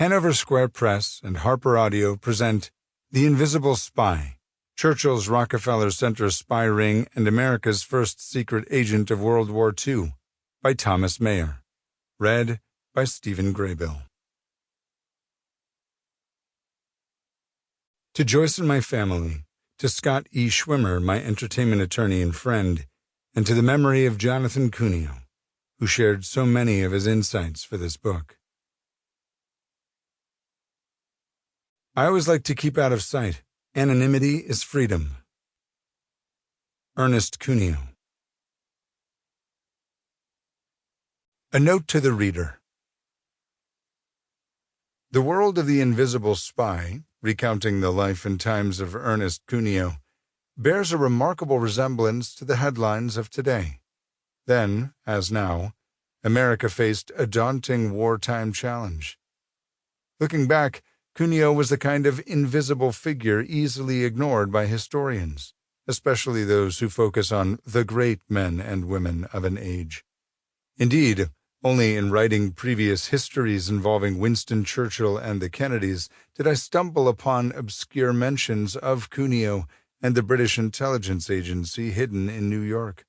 Hanover Square Press and HarlequinAudio present The Invisible Spy, Churchill's Rockefeller Center Spy Ring and America's First Secret Agent of World War II, by Thomas Maier. Read by Stephen Graybill. To Joyce and my family, to Scott E. Schwimmer, my entertainment attorney and friend, and to the memory of Jonathan Cuneo, who shared so many of his insights for this book. I always like to keep out of sight. Anonymity is freedom. Ernest Cuneo. A note to the reader. The World of the Invisible Spy, recounting the life and times of Ernest Cuneo, bears a remarkable resemblance to the headlines of today. Then, as now, America faced a daunting wartime challenge. Looking back, Cuneo was the kind of invisible figure easily ignored by historians, especially those who focus on the great men and women of an age. Indeed, only in writing previous histories involving Winston Churchill and the Kennedys did I stumble upon obscure mentions of Cuneo and the British intelligence agency hidden in New York.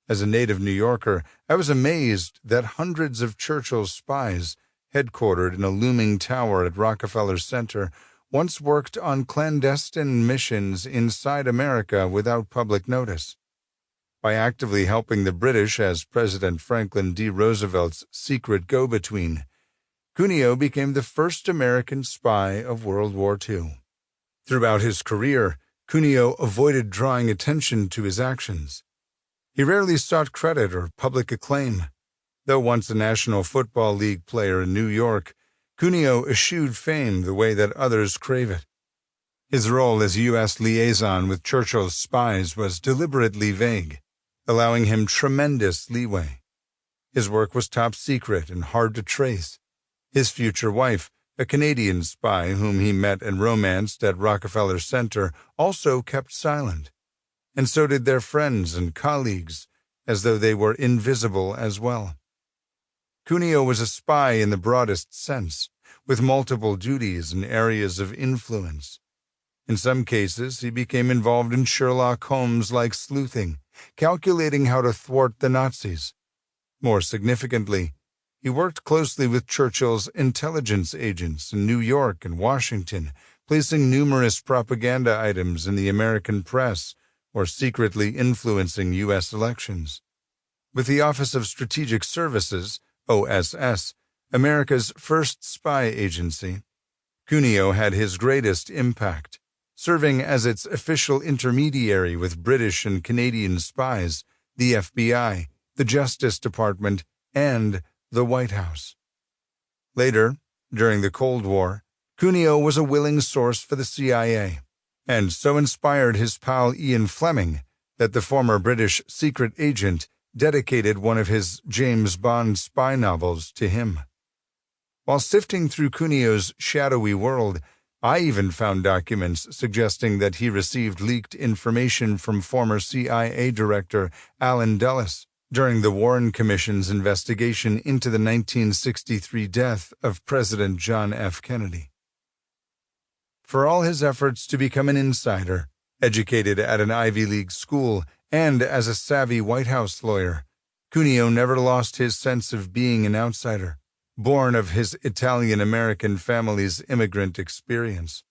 As a native New Yorker, I was amazed that hundreds of Churchill's spies, headquartered in a looming tower at Rockefeller Center, once worked on clandestine missions inside America without public notice. By actively helping the British as President Franklin D. Roosevelt's secret go-between, Cuneo became the first American spy of World War II. Throughout his career, Cuneo avoided drawing attention to his actions. He rarely sought credit or public acclaim. Though once a National Football League player in New York, Cuneo eschewed fame the way that others crave it. His role as U.S. liaison with Churchill's spies was deliberately vague, allowing him tremendous leeway. His work was top secret and hard to trace. His future wife, a Canadian spy whom he met and romanced at Rockefeller Center, also kept silent. And so did their friends and colleagues, as though they were invisible as well. Cuneo was a spy in the broadest sense, with multiple duties and areas of influence. In some cases, he became involved in Sherlock Holmes-like sleuthing, calculating how to thwart the Nazis. More significantly, he worked closely with Churchill's intelligence agents in New York and Washington, placing numerous propaganda items in the American press or secretly influencing U.S. elections. With the Office of Strategic Services, OSS, America's first spy agency, Cuneo had his greatest impact, serving as its official intermediary with British and Canadian spies, the FBI, the Justice Department, and the White House. Later, during the Cold War, Cuneo was a willing source for the CIA, and so inspired his pal Ian Fleming that the former British secret agent dedicated one of his James Bond spy novels to him. While sifting through Cuneo's shadowy world, I even found documents suggesting that he received leaked information from former CIA Director Allen Dulles during the Warren Commission's investigation into the 1963 death of President John F. Kennedy. For all his efforts to become an insider, educated at an Ivy League school, and as a savvy White House lawyer, Cuneo never lost his sense of being an outsider, born of his Italian-American family's immigrant experience.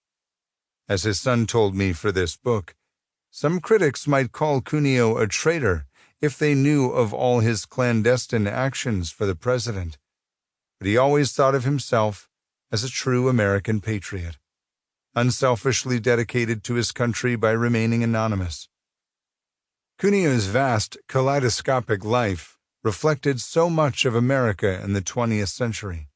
As his son told me for this book, some critics might call Cuneo a traitor if they knew of all his clandestine actions for the president, but he always thought of himself as a true American patriot, unselfishly dedicated to his country by remaining anonymous. Cuneo's vast, kaleidoscopic life reflected so much of America in the 20th century.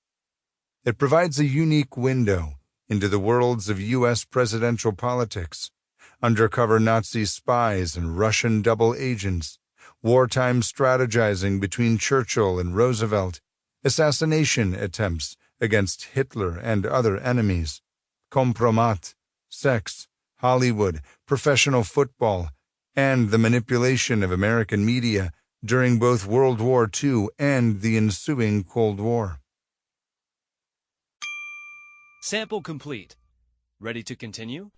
It provides a unique window into the worlds of U.S. presidential politics, undercover Nazi spies and Russian double agents, wartime strategizing between Churchill and Roosevelt, assassination attempts against Hitler and other enemies, compromat, sex, Hollywood, professional football, and the manipulation of American media during both World War II and the ensuing Cold War. Sample complete. Ready to continue?